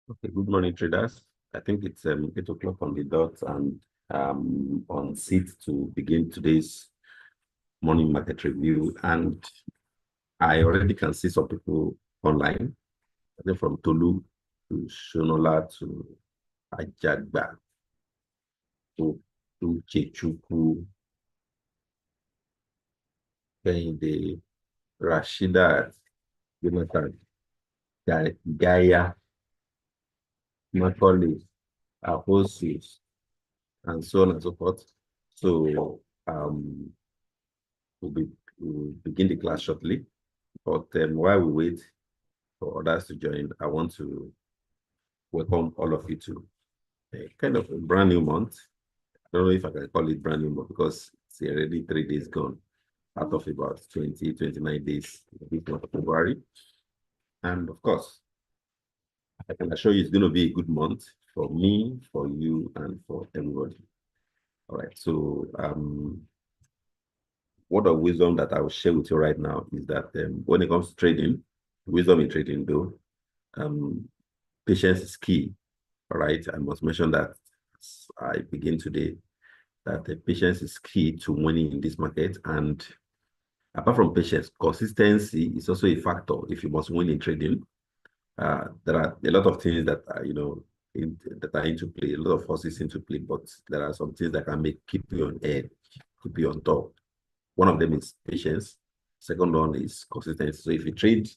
Okay, good morning, traders. I think it's 8 o'clock on the dot and on seat to begin today's morning market review. And I already can see some people online, I think from Tolu to Shonola to Ajagba to Chechuku, the Rashida, Jonathan, Gaia, Macaulay, Aposis, and so on and so forth. So we'll begin the class shortly. But while we wait for others to join, I want to welcome all of you to a kind of a brand new month. I don't know if I can call it brand new month because it's already 3 days gone out of about 20, 29 days this month of February. And of course, I can assure you it's going to be a good month for me, for you, and for everybody. All right. So word of wisdom that I will share with you right now is that when it comes to trading, wisdom in trading though, patience is key. All right. I must mention that as I begin today, that the patience is key to winning in this market. And apart from patience, consistency is also a factor if you must win in trading. There are a lot of things that are, that are into play, a lot of forces into play, but there are some things that can keep you on edge, keep you on top. One of them is patience. Second one is consistency. So if you trade,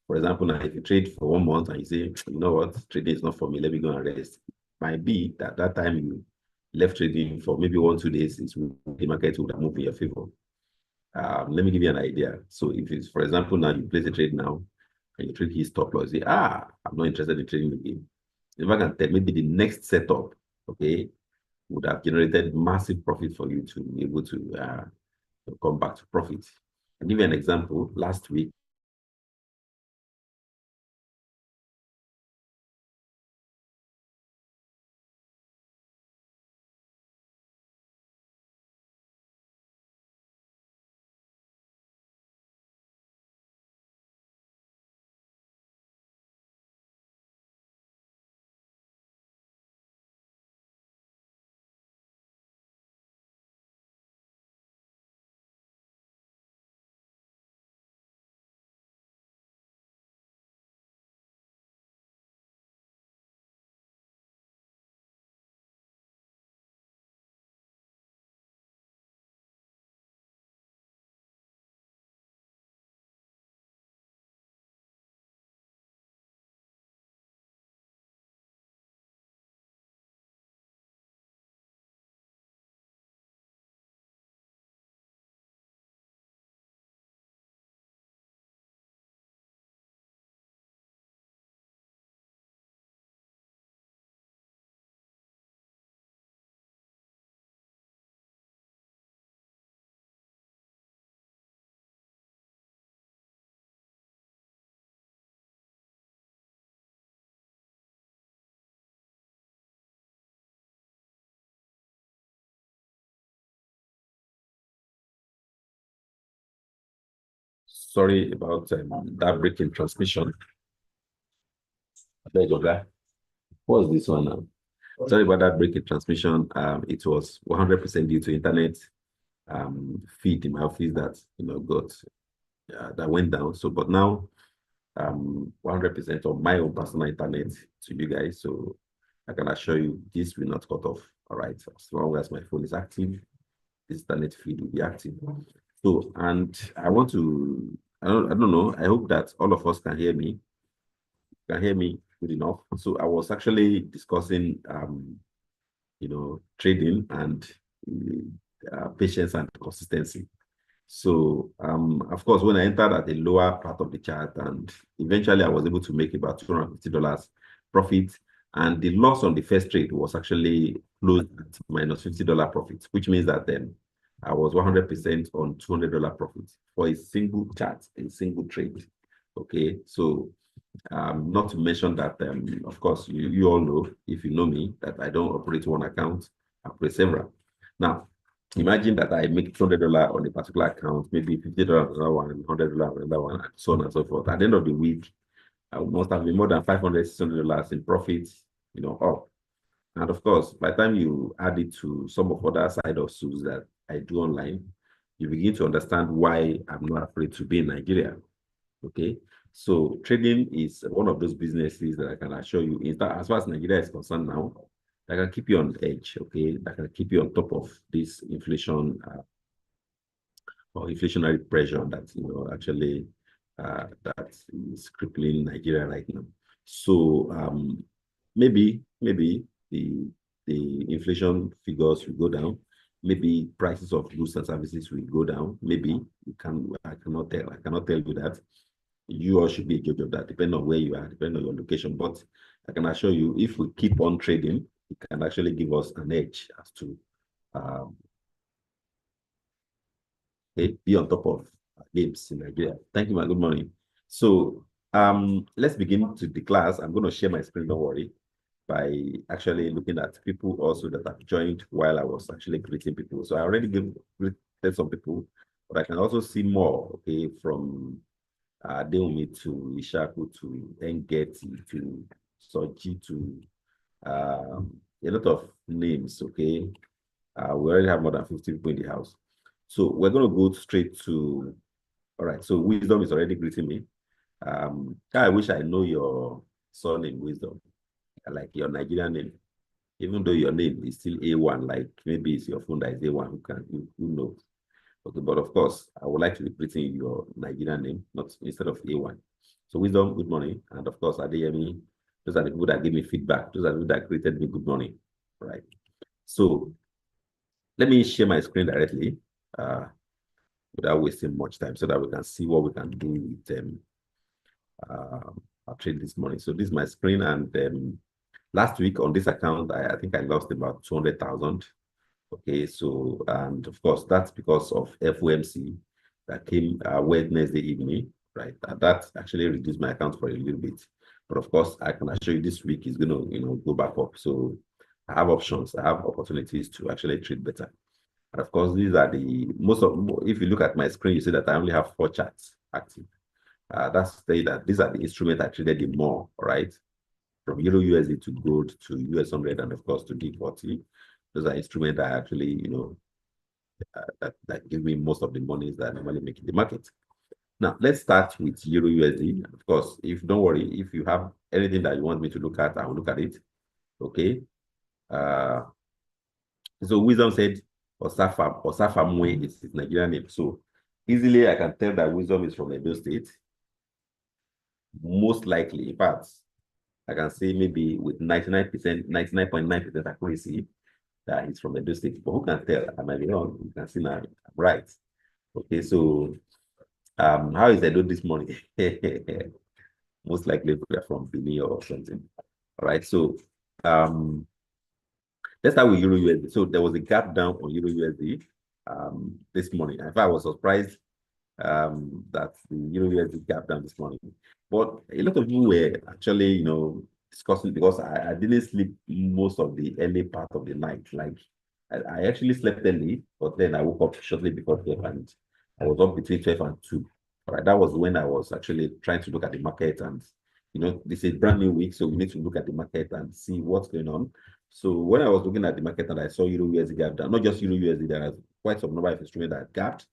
for example, now if you trade for 1 month and you say, you know what, trading is not for me, let me go and rest. Might be that that time you left trading for maybe 1-2 days, the market would have moved in your favor. Let me give you an idea. So if it's, for example, now you place a trade now and you trade his stop loss, you say, I'm not interested in trading again. If I can tell, maybe the next setup, okay, would have generated massive profit for you to be able to come back to profit. I'll give you an example. Last week, sorry about that break in transmission. There you go. What's this one now? Sorry about that break in transmission. It was 100% due to internet feed in my office that got that went down. So, but now 100% of my own personal internet to you guys. So I can assure you this will not cut off. All right. As long as my phone is active, this internet feed will be active. So, and I want to, I don't know. I hope that all of us can hear me. Can hear me good enough. So I was actually discussing, trading and patience and consistency. So, of course, when I entered at the lower part of the chart, and eventually I was able to make about $250 profit, and the loss on the first trade was actually closed at minus $50 profit, which means that then I was 100% on $200 profit for a single chart, a single trade. Okay, so not to mention that, of course, you all know, if you know me, that I don't operate one account, I operate several. Now, imagine that I make $200 on a particular account, maybe $50 on another one, $100 on another one, and so on and so forth. At the end of the week, I must have been more than $500, $600 in profits, up. And of course, by the time you add it to some of other side hustles that I do online, you begin to understand why I'm not afraid to be in Nigeria. Okay. So trading is one of those businesses that I can assure you, in fact, as far as Nigeria is concerned now, that can keep you on edge, okay? That can keep you on top of this inflation or inflationary pressure that actually that is crippling Nigeria right now. So maybe the inflation figures will go down. Maybe prices of goods and services will go down. Maybe I cannot tell you that. You all should be a judge of that, depending on where you are, depending on your location. But I can assure you, if we keep on trading, it can actually give us an edge as to be on top of games in Nigeria. Thank you, man. Good morning. So let's begin to the class. I'm going to share my screen, don't worry, by actually looking at people also that have joined while I was actually greeting people. So I already greeted some people, but I can also see more, okay, from Deumi to Ishaku to Engeti to Soji to a lot of names, okay? We already have more than 50 people in the house. So we're going to go straight to, all right, so Wisdom is already greeting me. I wish I know your surname, Wisdom, like your Nigerian name, even though your name is still A1, like maybe it's your phone that is A1, who knows? Okay, but of course, I would like to be greeting your Nigerian name, not instead of A1. So Wisdom, good morning. And of course, Adeyemi, those are the people that gave me feedback. Those are the people that greeted me good morning, right? So let me share my screen directly without wasting much time so that we can see what we can do with our trade this morning. So this is my screen, and last week on this account, I think I lost about 200,000. Okay, so, and of course, that's because of FOMC that came Wednesday evening, right? That actually reduced my account for a little bit. But of course, I can assure you this week is going to, go back up. So I have options, I have opportunities to actually trade better. And of course, these are if you look at my screen, you see that I only have 4 charts active. That's to say that these are the instruments I traded the more, right? From Euro USD to gold to US 100 and of course to D40. Those are instruments that actually, that give me most of the monies that I normally make in the market. Now, let's start with Euro USD. Of course, don't worry, if you have anything that you want me to look at, I will look at it. Okay. So Wisdom said Osafamwe is his Nigerian name. So easily I can tell that Wisdom is from Edo State. Most likely, in fact, I can say maybe with 99.9% accuracy that he's from Edo State. But who can tell? I might be wrong. You can see now I'm right. Okay, so how is Edo this morning? Most likely we are from Benin or something. All right, so let's start with Euro USD. So there was a gap down on Euro USD this morning. In fact, I was surprised that the Euro USD gap down this morning. But a lot of you were actually, discussing, because I didn't sleep most of the early part of the night. Like I actually slept early, but then I woke up shortly before 12 and I was up between 12 and 2. All right, that was when I was actually trying to look at the market, and this is brand new week, so we need to look at the market and see what's going on. So when I was looking at the market and I saw Euro USD gap down, not just Euro USD, there are quite some number of instruments that gapped.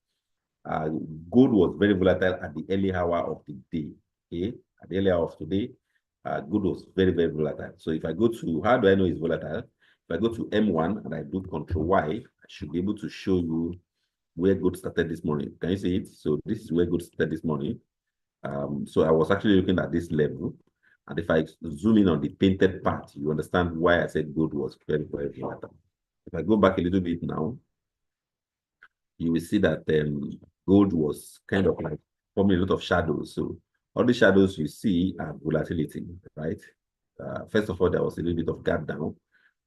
Gold was very volatile at the early hour of the day. Okay, at the early hour of today, gold was very, very volatile. So if I go to, how do I know it's volatile? If I go to M1 and I do Control Y, I should be able to show you where gold started this morning. Can you see it? So this is where gold started this morning. So I was actually looking at this level. And if I zoom in on the painted part, you understand why I said gold was very, very volatile. If I go back a little bit now, you will see that gold was kind of like forming a lot of shadows. So all the shadows you see are volatility, right? First of all, there was a little bit of gap down,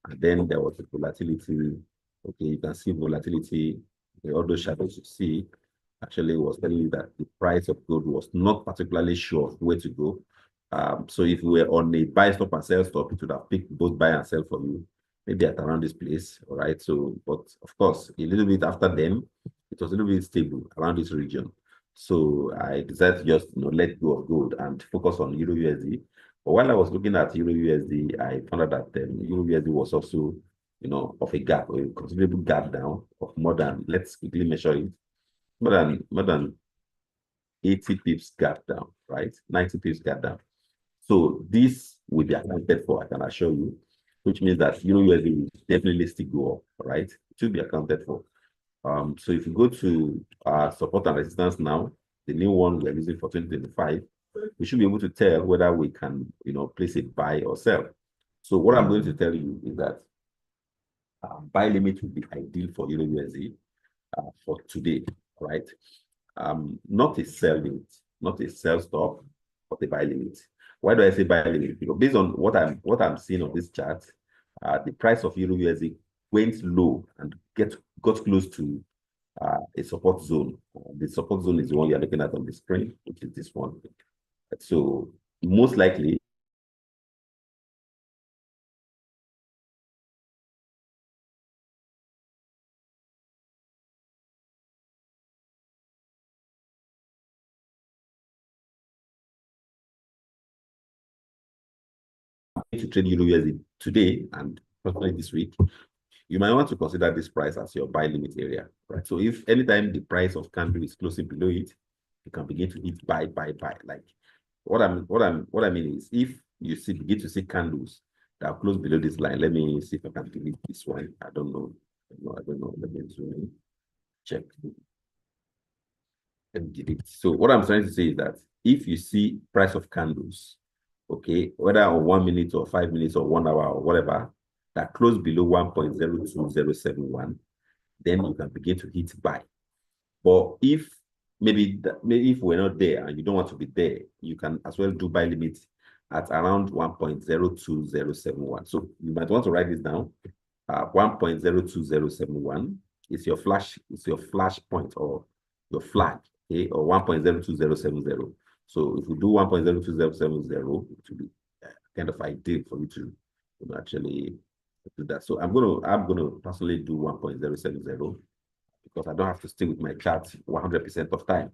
and then there was the volatility. Okay, you can see volatility. Okay, all those shadows you see actually was telling you that the price of gold was not particularly sure of where to go. So if we were on a buy stop and sell stop, it would have picked both buy and sell for you, maybe at around this place. All right. So, but of course, a little bit after then, it was a little bit stable around this region. So I decided to just let go of gold and focus on Euro USD. But while I was looking at Euro USD, I found out that Euro USD was also of a gap, a considerable gap down of more than, let's quickly measure it, more than 80 pips gap down, right? 90 pips gap down. So this will be accounted for, I can assure you, which means that Euro USD will definitely still go up, right? It will be accounted for. So if you go to support and resistance now, the new one we're using for 2025, we should be able to tell whether we can, place a buy or sell. So what I'm going to tell you is that buy limit would be ideal for Euro USD for today, right? Not a sell limit, not a sell stop, but a buy limit. Why do I say buy limit? Because based on what I'm seeing on this chart, the price of Euro USD went low and got close to a support zone. The support zone is the one you're looking at on the screen, which is this one. So most likely, to trade Euro USD today and personally this week, you might want to consider this price as your buy limit area, right? So if anytime the price of candle is closing below it, you can begin to hit buy. Like what I mean is, if you begin to see candles that are close below this line, let me see if I can delete this one. I don't know. I don't know. Let me zoom in. Check. Let me delete. So what I'm trying to say is that if you see price of candles, okay, whether on 1 minute or 5 minutes or 1 hour or whatever, that close below 1.02071, then you can begin to hit buy. But if maybe if we're not there and you don't want to be there, you can as well do buy limit at around 1.02071. So you might want to write this down. 1.02071 is your flash point or your flag, okay, or 1.02070. So if you do 1.02070, it will be kind of ideal for you to actually do that. So I'm gonna personally do 1.070 because I don't have to stay with my chart 100% of time.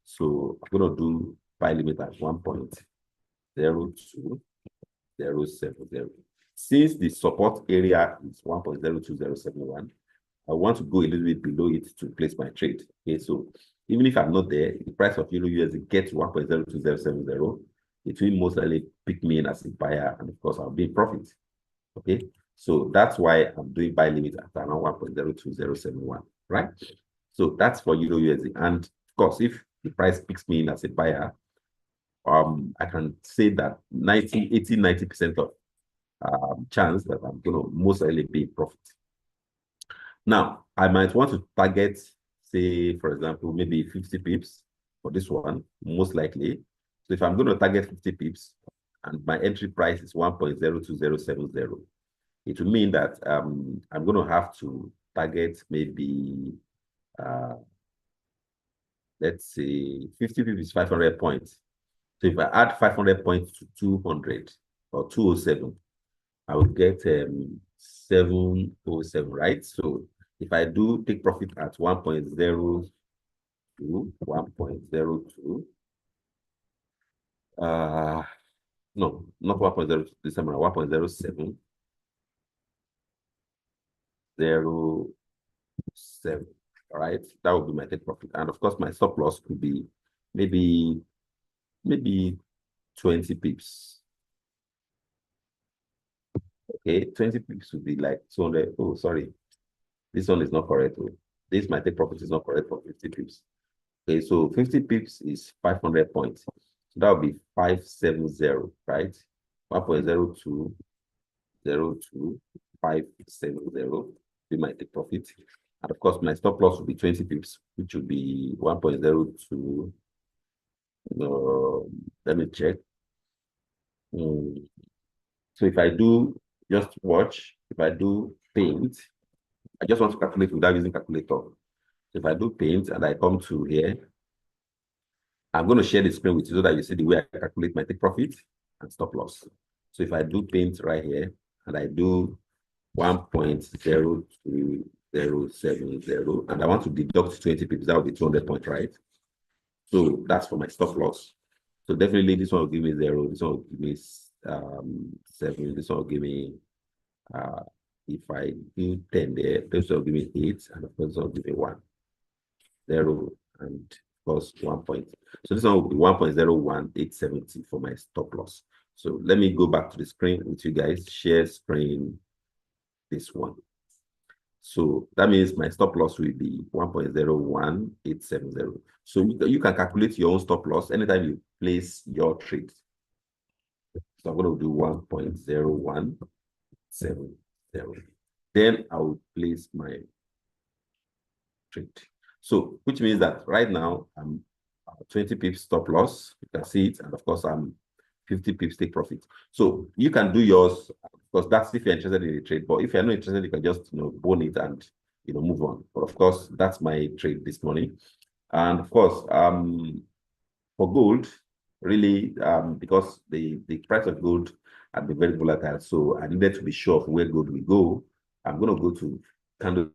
So I'm gonna do buy limit at 1.02070. Since the support area is 1.02071, I want to go a little bit below it to place my trade. Okay, so even if I'm not there, the price of Euro USD gets to 1.02070, it will most likely pick me in as a buyer, and of course I'll be in profit. Okay, so that's why I'm doing buy limit at around 1.02071, right? So that's for Euro USD. And of course, if the price picks me in as a buyer, I can say that 90% of chance that I'm going to most likely be in profit. Now, I might want to target, say, for example, maybe 50 pips for this one, most likely. So if I'm going to target 50 pips and my entry price is 1.02070, it will mean that I'm going to have to target maybe, let's say, 50 pips is 500 points. So if I add 500 points to 200 or 207, I will get 707, right? So if I do take profit at 1.02, 1.02, no, not 1.02, this time around 1.07, 07, all right? That would be my take profit. And of course, my stop loss could be maybe 20 pips. Okay, 20 pips would be like 200. Oh, sorry. This one is not correct. This my take profit is not correct for 50 pips. Okay, so 50 pips is 500 points. So that would be 570, right? 1.0202 be my take profit. And of course, my stop loss will be 20 pips, which will be 1.02. Let me check. So if I do just watch, if I do paint, I just want to calculate without using calculator. So if I do paint and I come to here, I'm going to share the screen with you so that you see the way I calculate my take profit and stop loss. So if I do paint right here and I do 1.02070 and I want to deduct 20 pips, that would be 200 points, right? So that's for my stop loss. So definitely this one will give me 0, this one will give me 7, this one will give me if I do 10 there, this will give me 8, and of course this one will give me 1, 0, and of course 1 point. So this one will be 1.01870 for my stop loss. So let me go back to the screen with you guys, share screen, this one. So that means my stop loss will be 1.01870. So you can calculate your own stop loss anytime you place your trade. So I'm going to do 1.0170. Then I will place my trade. So which means that right now I'm 20 pips stop loss. You can see it. And of course, I'm 50 pips take profit. So you can do yours, because that's if you're interested in the trade. But if you're not interested, you can just bone it and move on. But of course, that's my trade this morning. And of course, for gold, really, because the price of gold had been very volatile, so I needed to be sure of where gold will go. I'm going to go to candle.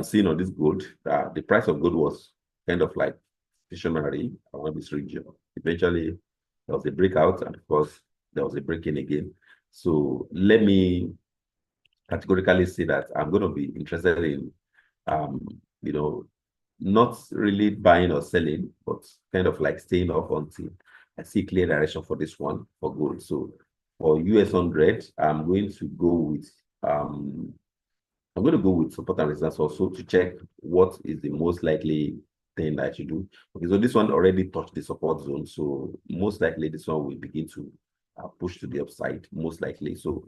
Seeing on this gold, the price of gold was kind of like stationary around this region. Eventually, there was a breakout, and of course, there was a break-in again. So let me categorically say that I'm going to be interested in, not really buying or selling, but kind of like staying off until I see clear direction for this one for gold. So for US 100, I'm going to go with support and resistance also to check what is the most likely thing that I should do. Okay, so this one already touched the support zone, so most likely this one will begin to push to the upside, most likely. So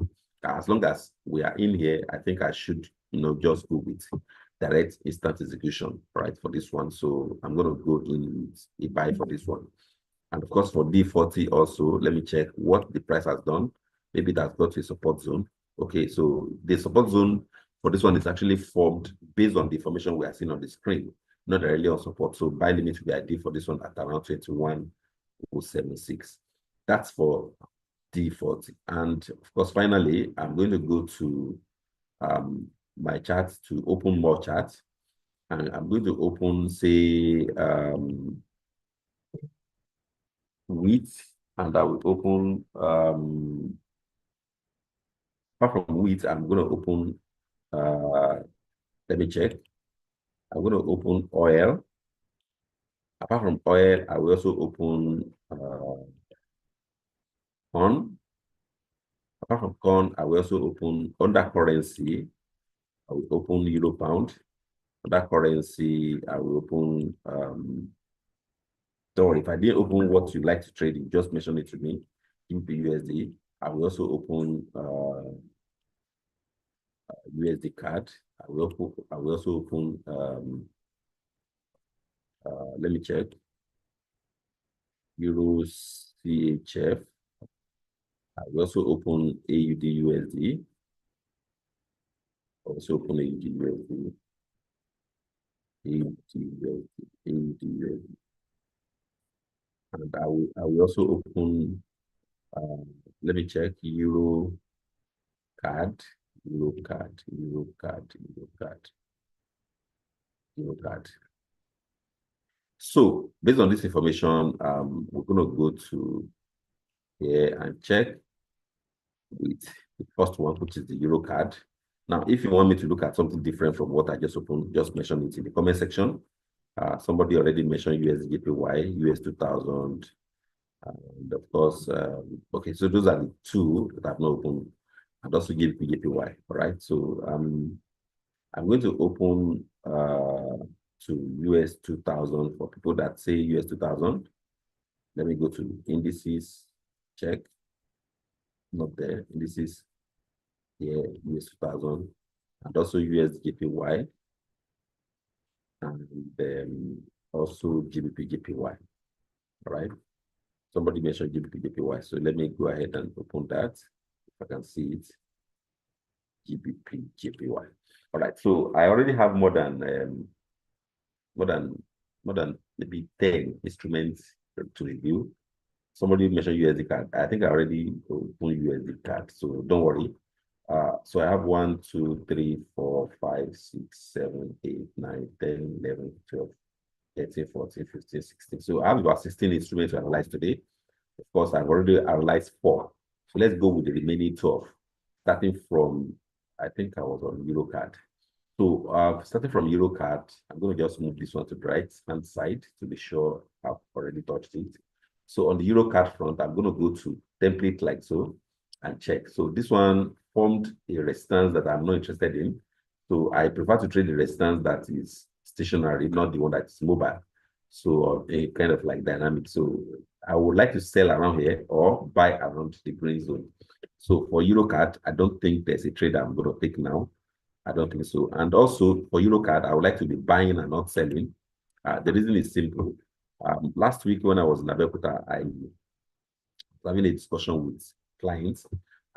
as long as we are in here, I think I should, just go with direct instant execution, right, for this one. So I'm going to go in with a buy for this one. And of course, for D40 also, let me check what the price has done. Maybe that's got to a support zone. Okay, so the support zone for this one is actually formed based on the information we are seeing on the screen, not directly on support. So buy limit will be ideal for this one at around 21.076. That's for D40. And of course, finally, I'm going to go to my chart to open more charts. And I'm going to open, say, wheat, and I will open, apart from wheat, I'm going to open, let me check. I'm going to open oil. Apart from oil, I will also open corn. Apart from corn, I will also open under currency. I will open euro pound. Under currency, I will open, don't worry, if I didn't open what you'd like to trade, you just mention it to me. GBP USD. I will also open USD card. I will also open, let me check, Euros CHF. I will also open AUD USD. Also open AUD USD. AUD USD. AUD USD. And I will also open, let me check, Euro card, Euro card, Euro card, Euro card, Euro card. So based on this information, we're going to go to here and check with the first one, which is the Euro card. Now, if you want me to look at something different from what I just opened, just mention it in the comment section. Somebody already mentioned USDJPY, US 2000, and of course, okay, so those are the two that I've not opened, and also GBP/JPY. All right, so I'm going to open to US 2000 for people that say US 2000. Let me go to indices, check. Not there. Indices here, US 2000, and also USDJPY, and then also GBP/JPY. All right. Somebody mentioned GBP/JPY, so let me go ahead and open that if I can see it. GBP/JPY. All right, so I already have more than maybe 10 instruments to review. Somebody mentioned USD card. I think I already opened USD card, so don't worry. So I have 1, 2, 3, 4, 5, 6, 7, 8, 9, 10, 11, 12, 13, 14, 15, 16. So I have about 16 instruments to analyze today. Of course, I've already analyzed 4. So let's go with the remaining 12, starting from, I think I was on EuroCard. So starting from EuroCard, I'm going to just move this one to the right-hand side to be sure I've already touched it. So on the EuroCard front, I'm going to go to template like so and check. So this one formed a resistance that I'm not interested in. So I prefer to trade the resistance that is stationary, not the one that is mobile. So a kind of like dynamic. So I would like to sell around here or buy around the green zone. So for EuroCard, I don't think there's a trade I'm going to take now. I don't think so. And also for EuroCard, I would like to be buying and not selling. The reason is simple. Last week when I was in Abeokuta, I was having a discussion with clients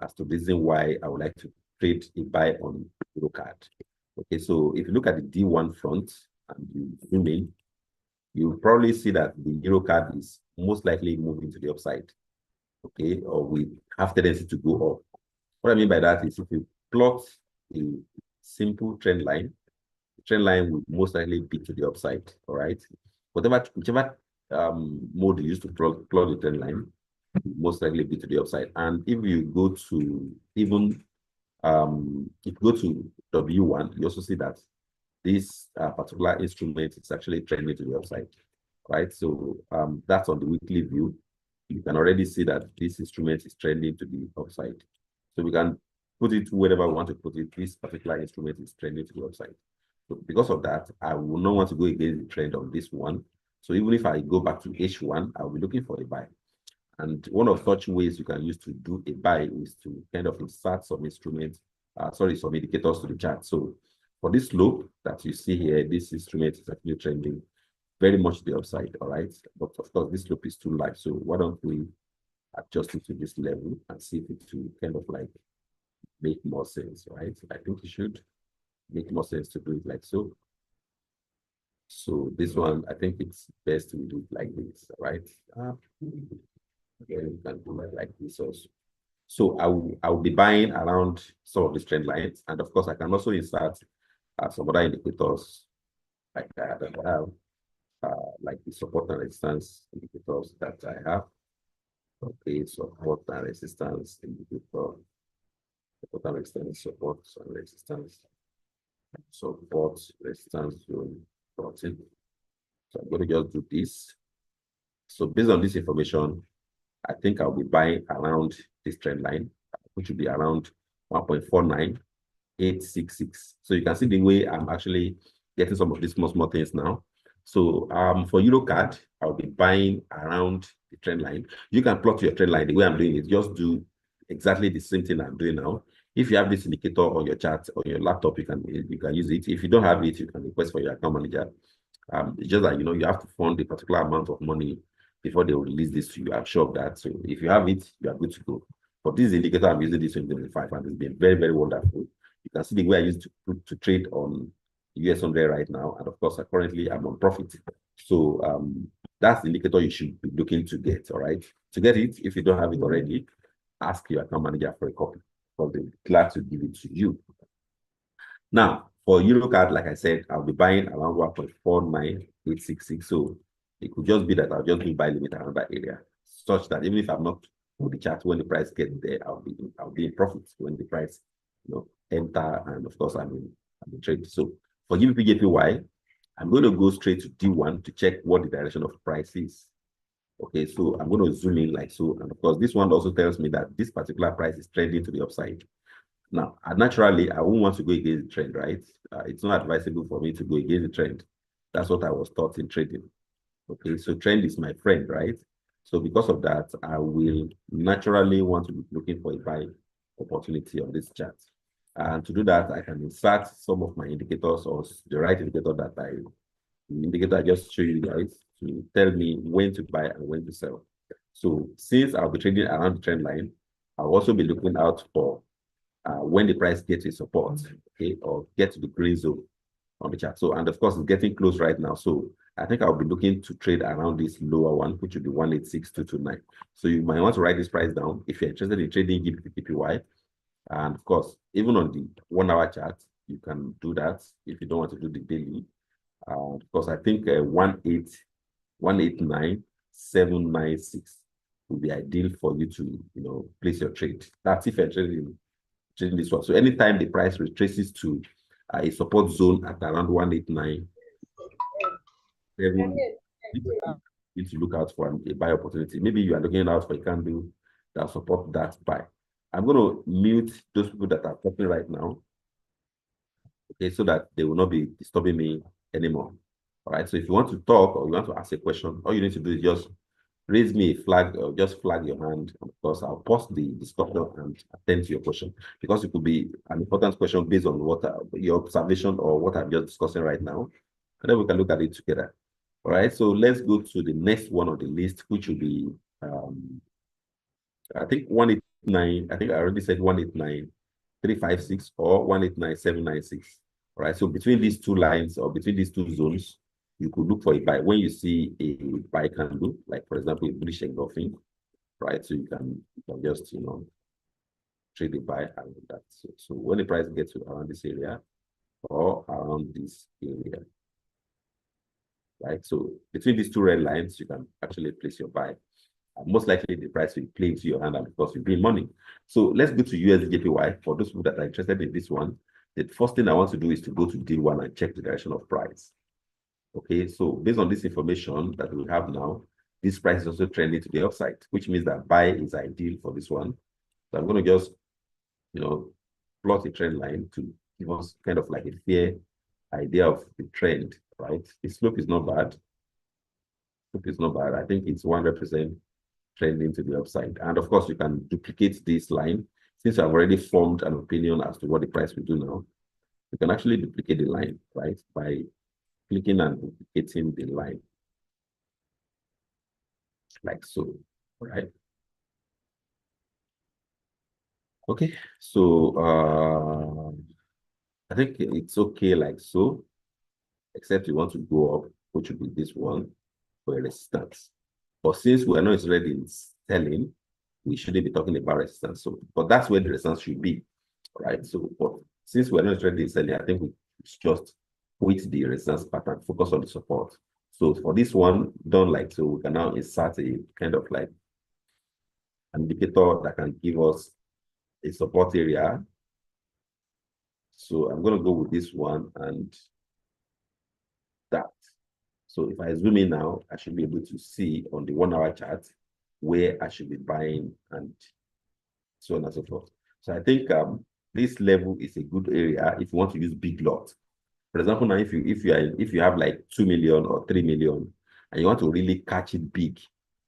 as to the reason why I would like to trade a buy on EuroCard. Okay, so if you look at the D1 front and you zoom in, you'll probably see that the EuroCard is most likely moving to the upside. Okay, or we have tendency to go up. What I mean by that is if you plot a simple trend line, the trend line will most likely be to the upside. All right, whichever mode you use to plot the trend line, most likely be to the upside. And if you go to even if you go to W1, you also see that this particular instrument is actually trending to the upside, right? So that's on the weekly view. You can already see that this instrument is trending to the upside. So we can put it wherever we want to put it. This particular instrument is trending to the upside. So because of that, I will not want to go against the trend on this one. So even if I go back to H1, I'll be looking for a buy. And one of such ways you can use to do a buy is to kind of insert some instruments, some indicators to the chart. So for this slope that you see here, this instrument is actually trending very much the upside, all right? But of course, this slope is too light. So why don't we adjust it to this level and see if it will kind of like make more sense, right? I think it should make more sense to do it like so. So this one, I think it's best to do it like this, right? You can do it like this also. So I will be buying around some of these trend lines. And of course, I can also insert some other indicators like that I have, like the support and resistance indicators that I have. Okay, support and resistance indicator, support and resistance, support and resistance, support, resistance zone 14. So I'm going to just do this. So based on this information, I think I'll be buying around this trend line, which will be around 1.49866. So you can see the way I'm actually getting some of these small things now. So for EuroCard, I'll be buying around the trend line. You can plot your trend line. The way I'm doing it, just do exactly the same thing I'm doing now. If you have this indicator on your chart or your laptop, you can use it. If you don't have it, you can request for your account manager. It's just that you have to fund a particular amount of money before they will release this to you. I'm sure of that. So if you have it, you are good to go. But this indicator, I'm using this in 2025, and it's been very, very wonderful. You can see the way I used to trade on US 100 right now. And of course, currently I'm on profit. So that's the indicator you should be looking to get, all right? To get it, if you don't have it already, ask your account manager for a copy, because they'll be glad to give it to you. Now, for EuroCard, like I said, I'll be buying around 1.49866. So it could just be that I'll just do buy limit around that area, such that even if I'm not on the chart, when the price gets there, I'll be in profit when the price enter, and of course I'm in trade. So for GBP-JPY, I'm going to go straight to D1 to check what the direction of price is. Okay, so I'm going to zoom in like so, and of course this one also tells me that this particular price is trending to the upside. Now, naturally, I won't want to go against the trend, right? It's not advisable for me to go against the trend. That's what I was taught in trading. Okay, so trend is my friend, right? So because of that, I will naturally want to be looking for a buy opportunity on this chart. And to do that, I can insert some of my indicators or the right indicator I just showed you guys to tell me when to buy and when to sell. So since I'll be trading around the trend line, I'll also be looking out for when the price gets to support, okay, or get to the green zone. on the chart. So, and of course, it's getting close right now. So I think I'll be looking to trade around this lower one, which would be 186,229. So you might want to write this price down if you're interested in trading GBP. And of course, even on the 1 hour chart, you can do that if you don't want to do the daily. Because I think 189,796 would be ideal for you to, place your trade. That's if you're trading this one. So anytime the price retraces to a support zone at around 189, you need to look out for a buy opportunity. Maybe you are looking out for a candle that support that buy. I'm going to mute those people that are talking right now, okay, so that they will not be disturbing me anymore. All right. So if you want to talk or you want to ask a question, all you need to do is just raise me a flag or just flag your hand. Of course, I'll pause the discussion and attend to your question, because it could be an important question based on what your observation or what I'm just discussing right now. And then we can look at it together. All right. So let's go to the next one on the list, which will be, I think 189. I think I already said 189,356 or 189,796. All right. So between these two lines or between these two zones, you could look for a buy. When you see a buy candle, like for example, a bullish engulfing, right? So you can just, trade the buy around that. So when the price gets to around this area or around this area, right? So between these two red lines, you can actually place your buy. Most likely the price will play into your hand, and because you bring money. So let's go to USDJPY. For those people that are interested in this one, the first thing I want to do is to go to D1 and check the direction of price. Okay, so based on this information that we have now, this price is also trending to the upside, which means that buy is ideal for this one. So I'm going to just, plot a trend line to give us kind of like a fair idea of the trend, right? The slope is not bad. Slope is not bad. I think it's 100% trending to the upside. And of course, you can duplicate this line. Since I've already formed an opinion as to what the price will do now, you can actually duplicate the line, right? By clicking and duplicating the line like so, right? Okay, so I think it's okay like so, except you want to go up, which would be this one for a resistance. But since we're not interested in selling, we shouldn't be talking about resistance. So, but that's where the resistance should be, right? So, but since we're not interested in selling, I think we should just with the resistance pattern, focus on the support. So for this one, done like so, we can now insert a kind of like an indicator that can give us a support area. So I'm going to go with this one and that. So if I zoom in now, I should be able to see on the 1 hour chart where I should be buying and so on and so forth. So I think this level is a good area if you want to use big lot. For example, now if you have like 2 million or 3 million and you want to really catch it big,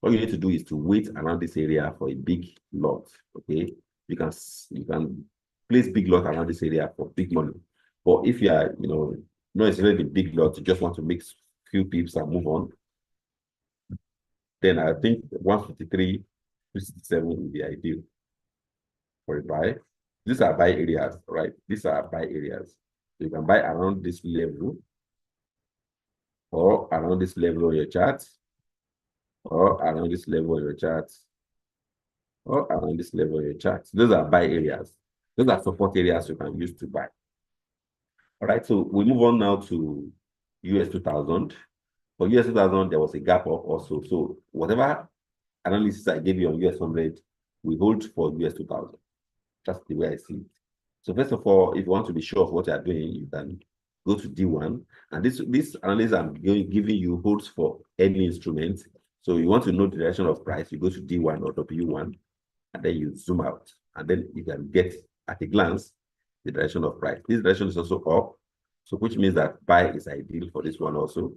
what you need to do is to wait around this area for a big lot. Okay, you can place big lot around this area for big money. But if you are, not necessarily the big lot, you just want to make few pips and move on, then I think 153, 267 would be ideal for a buy. These are buy areas, right? These are buy areas. You can buy around this level or around this level on your chart or around this level on your chart or around this level on your chart. Those are buy areas. Those are support areas you can use to buy. All right, so we move on now to US 2000. For US 2000, there was a gap up also. So whatever analysis I gave you on US 100, we hold for US 2000. That's the way I see it. So first of all, if you want to be sure of what you are doing, you can go to D1. And this analysis I'm giving you holds for any instrument. So you want to know the direction of price, you go to D1 or W1, and then you zoom out. And then you can get, at a glance, the direction of price. This direction is also up, so which means that buy is ideal for this one also.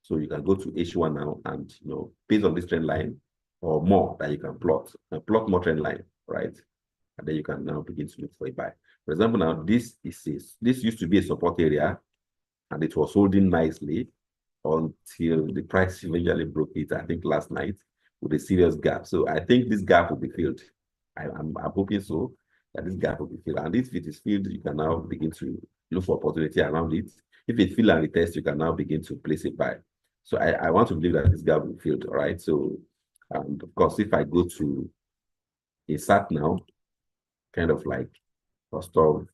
So you can go to H1 now and, based on this trend line or more that you can plot more trend line, right? And then you can now begin to look for a buy. For example, now this used to be a support area and it was holding nicely until the price eventually broke it, I think last night, with a serious gap. So I think this gap will be filled. I'm hoping so, that this gap will be filled. And if it is filled, you can now begin to look for opportunity around it. If it fill and retest, you can now begin to place a buy. So I want to believe that this gap will fill, all right? So, and of course, if I go to a SAT now, kind of like custom,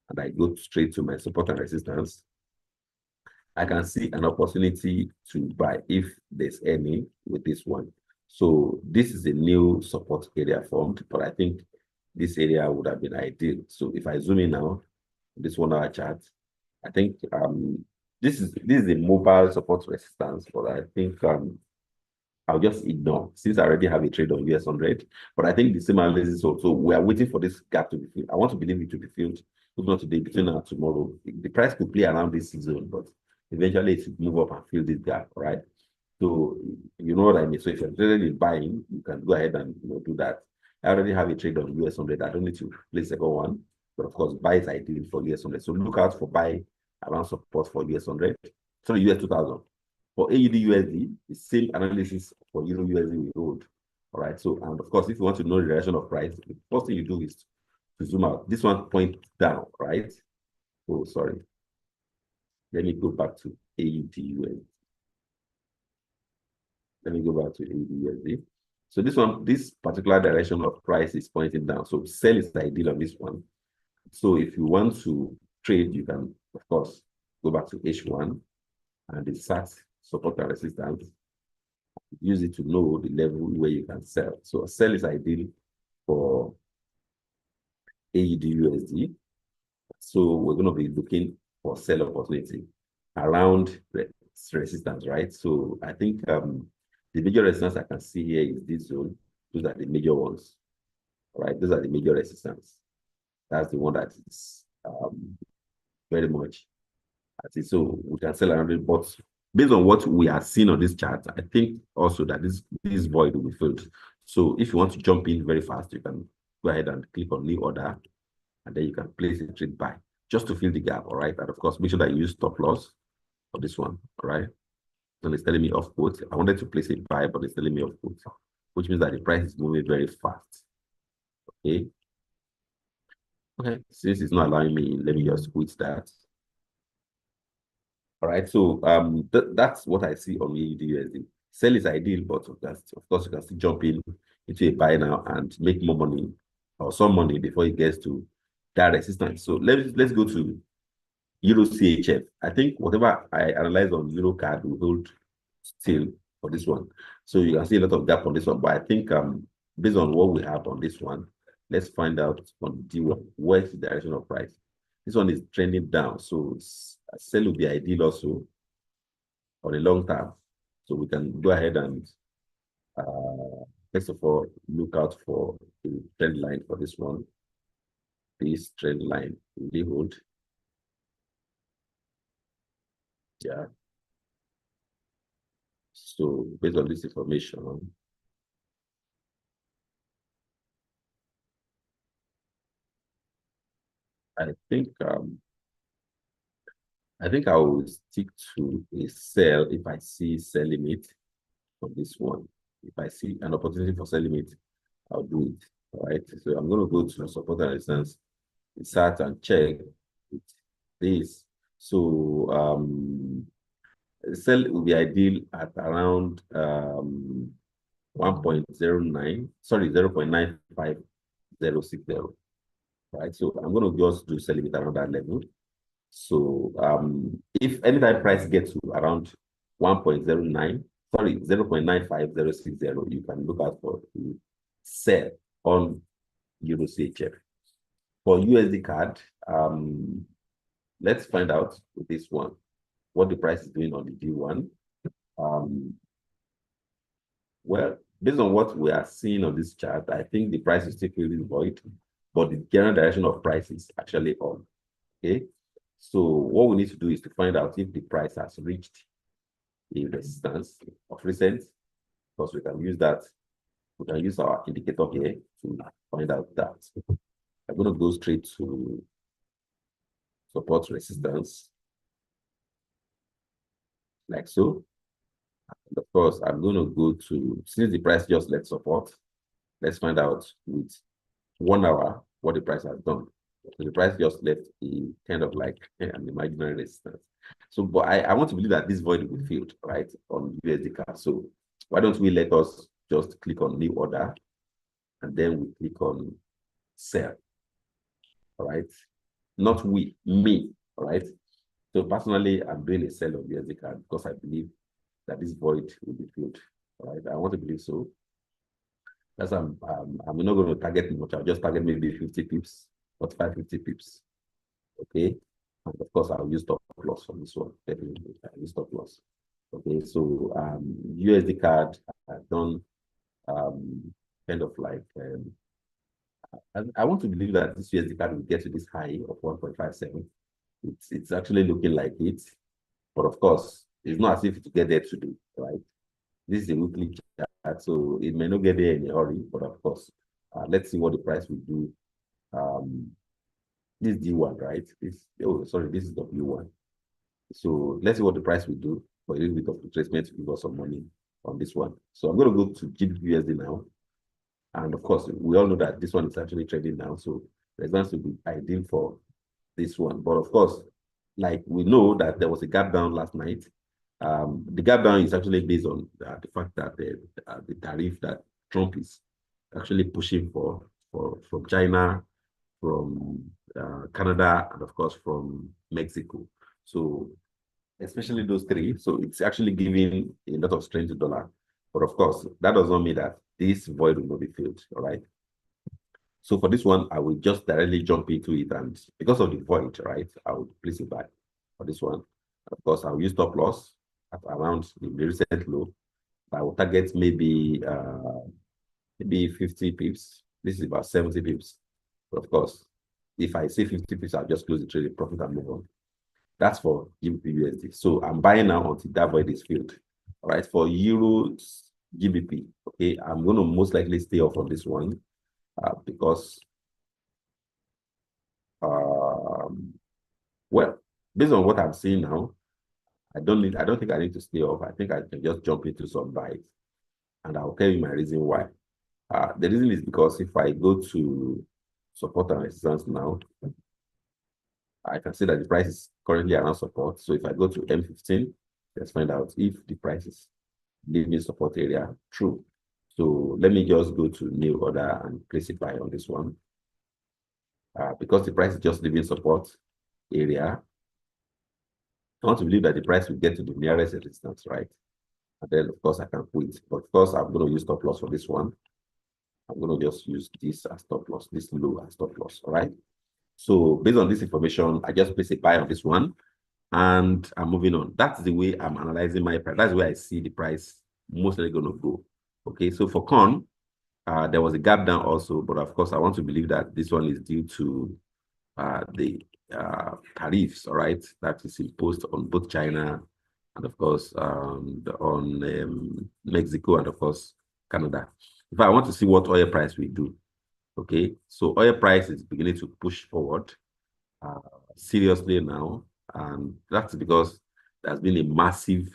and I go straight to my support and resistance, I can see an opportunity to buy if there's any with this one. So this is a new support area formed, but I think this area would have been ideal. So if I zoom in now, this 1 hour chart, I think this is a mobile support resistance, but I think I'll just ignore since I already have a trade on US 100. But I think the same analysis also, we are waiting for this gap to be filled. I want to believe it to be filled, if not today, between now and tomorrow. The price could play around this zone, but eventually it should move up and fill this gap, right? So you know what I mean. So if you're really buying, you can go ahead and do that. I already have a trade on US 100. I don't need to place second one, but of course, buy is ideal for US 100. So look out for buy around support for US 100. Sorry, US 2000. For AUD USD, the same analysis for Euro USD we hold. All right. So, and of course, if you want to know the direction of price, the first thing you do is to zoom out. This one point down, right? Oh, sorry. Let me go back to AUD USD. Let me go back to AUD USD. So this particular direction of price is pointing down. So sell is ideal on this one. So if you want to trade, you can, of course, go back to H1 and the SAT support and resistance. Use it to know the level where you can sell. So a sell is ideal for AUD USD. So we're going to be looking for sell opportunity around resistance, right? So I think the major resistance I can see here is this zone. Those are the major ones, right? Those are the major resistance. That's the one that is very much. So we can sell around it, but based on what we are seeing on this chart, I think also that this void will be filled. So if you want to jump in very fast, you can go ahead and click on new order, and then you can place a trade buy just to fill the gap, all right? And of course, make sure that you use stop loss for this one, all right? So it's telling me off quote. I wanted to place a buy, but it's telling me off quote, which means that the price is moving very fast. Okay. Okay. Since it's not allowing me, let me just quit that. All right. So that's what I see on AUD USD. Sell is ideal, but of course you can still jump in into a buy now and make more money or some money before it gets to that resistance. So let's go to Euro CHF. I think whatever I analyze on Euro card will hold still for this one. So you can see a lot of gap on this one, but I think based on what we have on this one, let's find out on D1 where's the direction of price. This one is trending down, so sell will be ideal also on a long term. So we can go ahead and first of all look out for the trend line for this one. This trend line will they hold? Yeah. So based on this information, I think I will stick to a sell if I see sell limit for this one. If I see an opportunity for sell limit, I'll do it. All right. So I'm going to go to support and resistance, start and check this. So sell will be ideal at around 1.09, sorry, 0.95060. Right. So I'm going to just do sell limit around that level. So if anytime price gets to around 1.09, sorry, 0.95060, you can look out for the sell on Euro CHF. For USD card, let's find out with this one what the price is doing on the D1. Well, based on what we are seeing on this chart, I think the price is still feeling void, but the general direction of price is actually on. Okay. So what we need to do is to find out if the price has reached the resistance of recent, because we can use that. We can use our indicator here to find out that. I'm going to go straight to support resistance, like so. And of course, I'm going to go to, since the price just left support, let's find out with 1 hour what the price has done. So the price just left a kind of like an imaginary resistance. So, but I want to believe that this void will be filled, right, on USD CAD. So why don't we let us just click on new order and then we click on sell, all right? Not we, me, all right? So personally, I'm doing a sell on USD CAD because I believe that this void will be filled, all right? I want to believe so. That's I'm not going to target much. I'll just target maybe 50 pips, 45, 50 pips. Okay. And of course, I'll use stop loss on this one. Definitely, I'll use stop loss. Okay. So USD CAD, I've done kind of like I want to believe that this USD CAD will get to this high of 1.57. It's actually looking like it, but of course, it's not as if it will get there today, right? This is a weekly chart, so it may not get there in a hurry, but of course, let's see what the price will do. This is D1, right? This is W1. So let's see what the price will do for a little bit of retracement to give us some money on this one. So I'm going to go to GBPUSD now. And of course, we all know that this one is actually trading now. So resistance will be ideal for this one. But of course, like we know that there was a gap down last night. The gap down is actually based on the fact that the tariff that Trump is actually pushing for from China, from Canada, and of course from Mexico. So especially those three. So it's actually giving a lot of strength to dollar. But of course, that does not mean that this void will not be filled. All right. So for this one, I will just directly jump into it, and because of the void, right, I will place it back for this one. Of course, I'll use stop loss at around the recent low. I will target maybe 50 pips. This is about 70 pips. But of course, if I see 50 pips, I'll just close the trade, profit and move on. That's for GBP USD. So I'm buying now until that void is filled. All right, for Euros GBP, okay, I'm going to most likely stay off on this one because well, based on what I'm seeing now, I don't think I need to stay off. I think I can just jump into some buys, and I'll tell you my reason why. The reason is because if I go to support and resistance now, I can see that the price is currently around support. So if I go to M15, let's find out if the price is leaving support area. True. So let me just go to new order and place it buy on this one. Because the price is just leaving support area, I want to believe that the price will get to the nearest resistance, right? And then, of course, I can quit. But of course, I'm going to use stop loss for this one. I'm going to just use this as stop loss, this low as stop loss, all right? So based on this information, I just place a buy on this one, and I'm moving on. That's the way I'm analyzing my price. That's where I see the price mostly going to go. Okay, so for corn, there was a gap down also, but of course, I want to believe that this one is due to the tariffs, all right, that is imposed on both China and of course on Mexico and of course Canada. If I want to see what oil price will do, okay, so oil price is beginning to push forward seriously now, and that's because there's been a massive,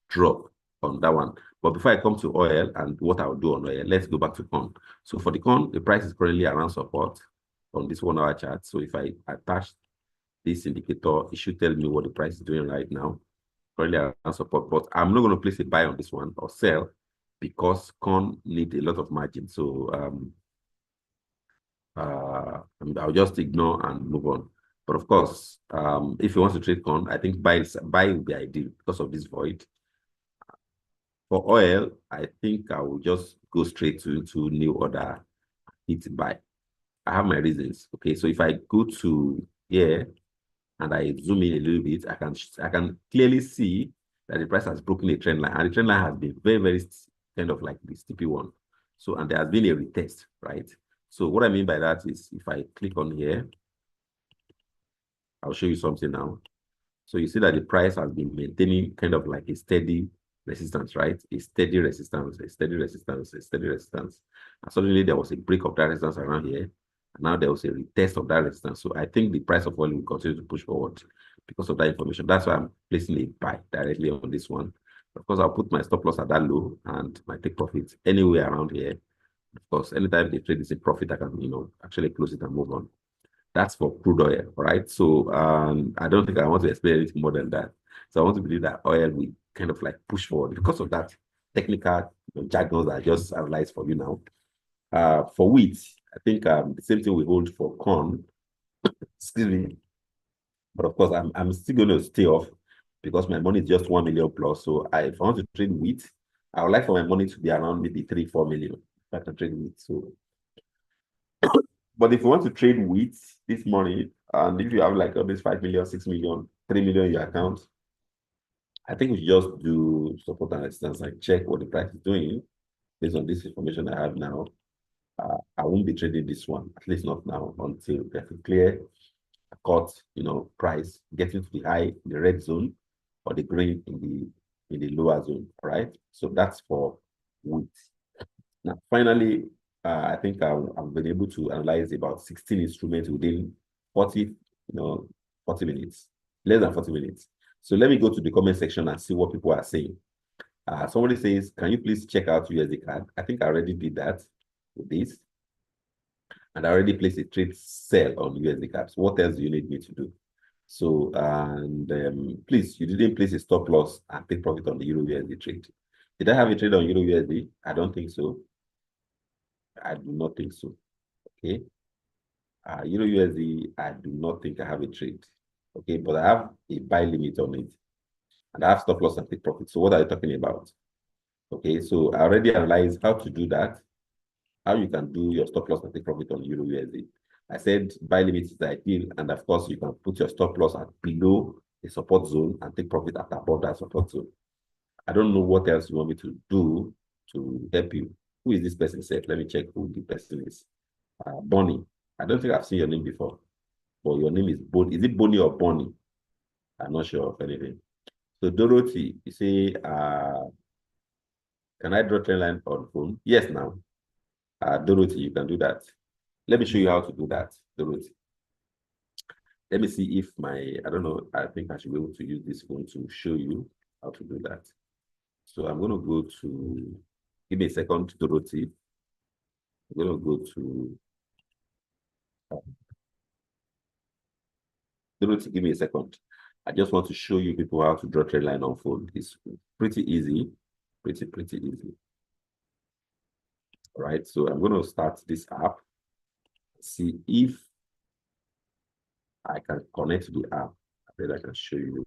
drop on that one. But before I come to oil and what I'll do on oil, let's go back to corn. So for the corn, the price is currently around support on this 1 hour chart. So if I attach this indicator, it should tell me what the price is doing right now. Currently around support, but I'm not going to place a buy on this one or sell because corn need a lot of margin. So I'll just ignore and move on. But of course, if you want to trade corn, I think buy will be ideal because of this void. For oil, I think I will just go straight to new order, hit buy. I have my reasons. Okay, so if I go to here and I zoom in a little bit, I can clearly see that the price has broken a trend line, and the trend line has been very, very kind of like the steepy one. So, and there has been a retest, right? So what I mean by that is if I click on here, I'll show you something now. So you see that the price has been maintaining kind of like a steady resistance, right? A steady resistance, a steady resistance, a steady resistance. And suddenly there was a break of that resistance around here. And now there was a retest of that resistance. So I think the price of oil will continue to push forward because of that information. That's why I'm placing a buy directly on this one. Of course, I'll put my stop loss at that low and my take profit anywhere around here. Of course, anytime the trade is in profit, I can, actually close it and move on. That's for crude oil, right? So I don't think I want to explain anything more than that. So I want to believe that oil will kind of like push forward because of that technical jargon that I just analyzed for you now. For wheat, I think the same thing we hold for corn. Excuse me. But of course, I'm still going to stay off because my money is just 1 million plus. So if I want to trade wheat, I would like for my money to be around maybe 3-4 million if I can trade wheat. So, but if you want to trade wheat this morning, and if you have like almost 5 million, 6 million, 3 million in your account, I think we should just do support and resistance and check what the price is doing based on this information I have now. I won't be trading this one, at least not now, until there's a clear cut, price getting to the high in the red zone or the green in the lower zone. All right. So that's for wheat. Now, finally, I think I've been able to analyze about 16 instruments within 40, 40 minutes, less than 40 minutes. So let me go to the comment section and see what people are saying. Somebody says, can you please check out USD card? I think I already did that with this. And I already placed a trade sell on USD card. So what else do you need me to do? So, and please, you didn't place a stop loss and take profit on the Euro USD trade. Did I have a trade on Euro USD? I don't think so. I do not think so. Okay. Euro USD, I do not think I have a trade. Okay, but I have a buy limit on it. And I have stop loss and take profit. So what are you talking about? Okay, so I already analyzed how to do that, how you can do your stop loss and take profit on Euro USD. I said buy limit is ideal, and of course you can put your stop loss at below the support zone and take profit at above that support zone. I don't know what else you want me to do to help you. Who is this person said? Let me check who the person is. Bonnie. I don't think I've seen your name before, but your name is Bonnie. Is it Bonnie or Bonnie? I'm not sure of anything. So Dorothy, you say, can I draw trend line on phone? Yes, now. Dorothy, you can do that. Let me show you how to do that, Dorothy. Let me see if I don't know, I think I should be able to use this phone to show you how to do that. So I'm going to go to, give me a second, Dorothy. I'm going to go to, Dorothy, give me a second. I just want to show you people how to draw trend line on phone. It's pretty easy, pretty easy. All right, so I'm going to start this app, see if I can connect to the app, then I can show you.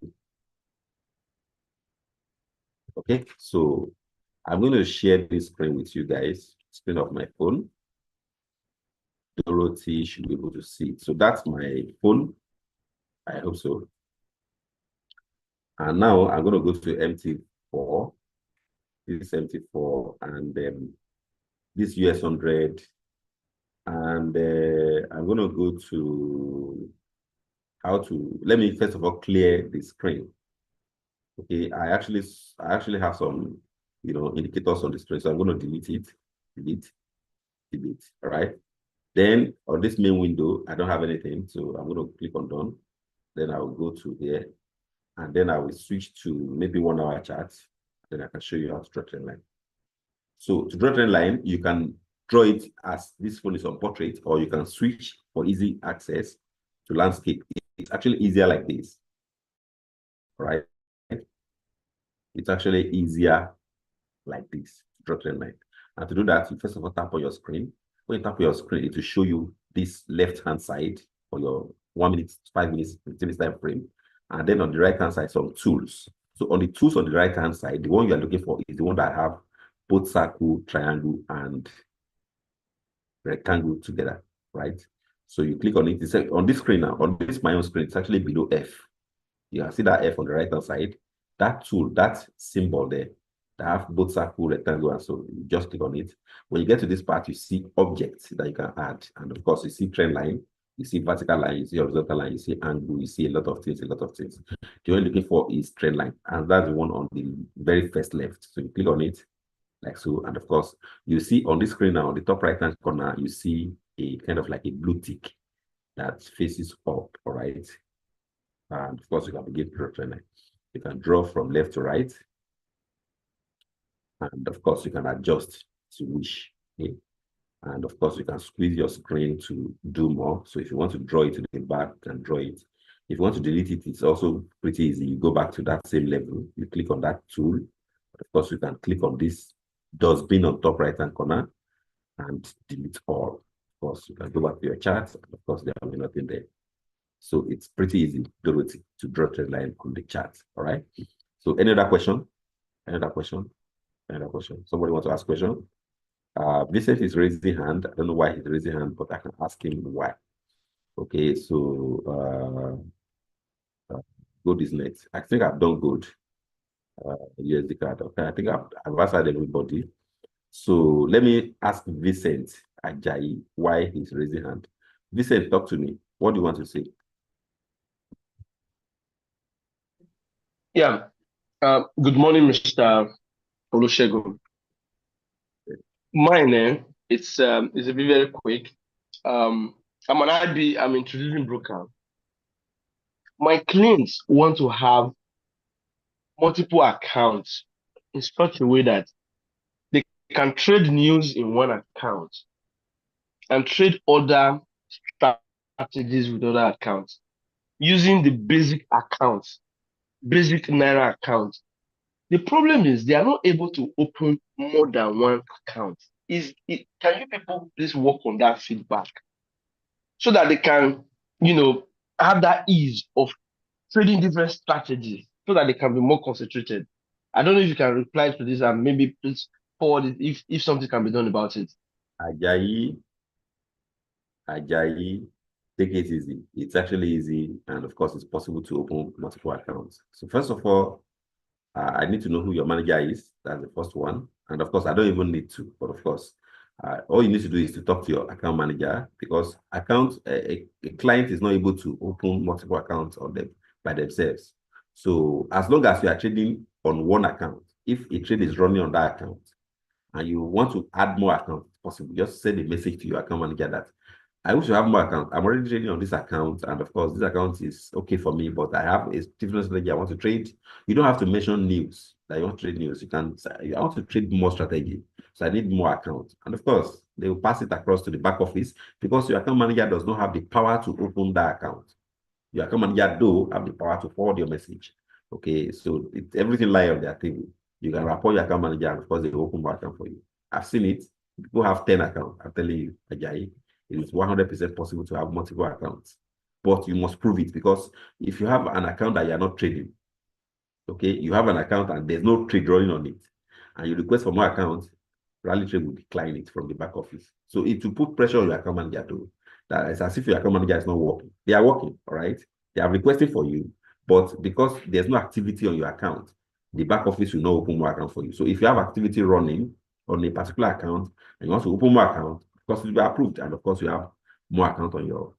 Okay, so I'm going to share this screen with you guys, screen of my phone. Dorothy should be able to see it. So that's my phone. I hope so. And now I'm going to go to MT4. This is MT4 and this US 100. And I'm going to go to how to, let me first of all clear the screen. Okay, I actually have some, indicators on the screen. So I'm going to delete it, delete, all right? Then on this main window, I don't have anything. So I'm going to click on done. Then I will go to here. And then I will switch to maybe 1 hour chart. Then I can show you how to draw trend line. So to draw trend line, you can draw it as this phone is on portrait, or you can switch for easy access to landscape. It's actually easier like this, right? It's actually easier like this to draw trend line. And to do that, you first of all tap on your screen. When you tap on your screen, it will show you this left-hand side for your 1 minute, 5 minutes, 15 minutes time frame. And then on the right-hand side, some tools. So on the tools on the right-hand side, the one you are looking for is the one that have both circle, triangle, and rectangle together, right? So you click on it. It's on this screen now, on this my own screen, it's actually below F. You can see that F on the right-hand side. That tool, that symbol there, that have both circle, rectangle, and so you just click on it. When you get to this part, you see objects that you can add. And of course, you see trend line, you see vertical line, you see horizontal line, you see angle, you see a lot of things. The one you're looking for is trend line. And that's the one on the very first left. So you click on it like so. And of course, you see on this screen now, on the top right-hand corner, you see a kind of like a blue tick that faces up, all right? And of course, you can begin to draw trend line. You can draw from left to right. And of course, you can adjust to wish. Okay? And of course, you can squeeze your screen to do more. So if you want to draw it to the back, you can draw it. If you want to delete it, it's also pretty easy. You go back to that same level. You click on that tool. Of course, you can click on this dustbin on top right-hand corner and delete all. Of course, you can go back to your chart. And of course, there will be nothing there. So it's pretty easy, Dorothy, to draw a trend line on the chart. All right. So any other question? Any other question? Any other question? Somebody want to ask a question? Vincent is raising hand. I don't know why he's raising hand, but I can ask him why. Okay, so gold is next. I think I've done good. USD card. Okay, I think I've answered everybody. So let me ask Vincent Ajayi why he's raising hand. Vincent, talk to me. What do you want to say? Yeah. Good morning, Mr. Olusegun. Mine, it's a bit very quick. I'm an IB, I'm introducing broker. My clients want to have multiple accounts in such a way that they can trade news in one account and trade other strategies with other accounts using the basic accounts, basic Naira account. The problem is they are not able to open more than one account. Can you people please work on that feedback so that they can, have that ease of trading different strategies so that they can be more concentrated? I don't know if you can reply to this and maybe please forward it if something can be done about it. Ajayi, take it easy. It's actually easy, and of course, it's possible to open multiple accounts. So first of all, I need to know who your manager is. That's the first one. And of course, I don't even need to, but of course, all you need to do is to talk to your account manager, because a client is not able to open multiple accounts on them by themselves. So as long as you are trading on one account, if a trade is running on that account and you want to add more accounts, possible, just send a message to your account manager that I wish to have more accounts. I'm already trading on this account, and of course, this account is okay for me, but I have a different strategy I want to trade. You don't have to mention news that you want to trade news. You can say, I want to trade more strategy, so I need more accounts. And of course, they will pass it across to the back office, because your account manager does not have the power to open that account. Your account manager do have the power to forward your message. Okay, so everything lies on their table. You can report your account manager, and of course, they will open more account for you. I've seen it. People have 10 accounts. I'm telling you, Ajayi, it is 100% possible to have multiple accounts, but you must prove it, because if you have an account that you're not trading, okay, you have an account and there's no trade running on it, and you request for more accounts, Rally Trade will decline it from the back office. So it will put pressure on your account manager too. That is as if your account manager is not working. They are working, all right? They are requesting for you, but because there's no activity on your account, the back office will not open more account for you. So if you have activity running on a particular account and you want to open more account, of course, it will be approved, and of course, you have more account on your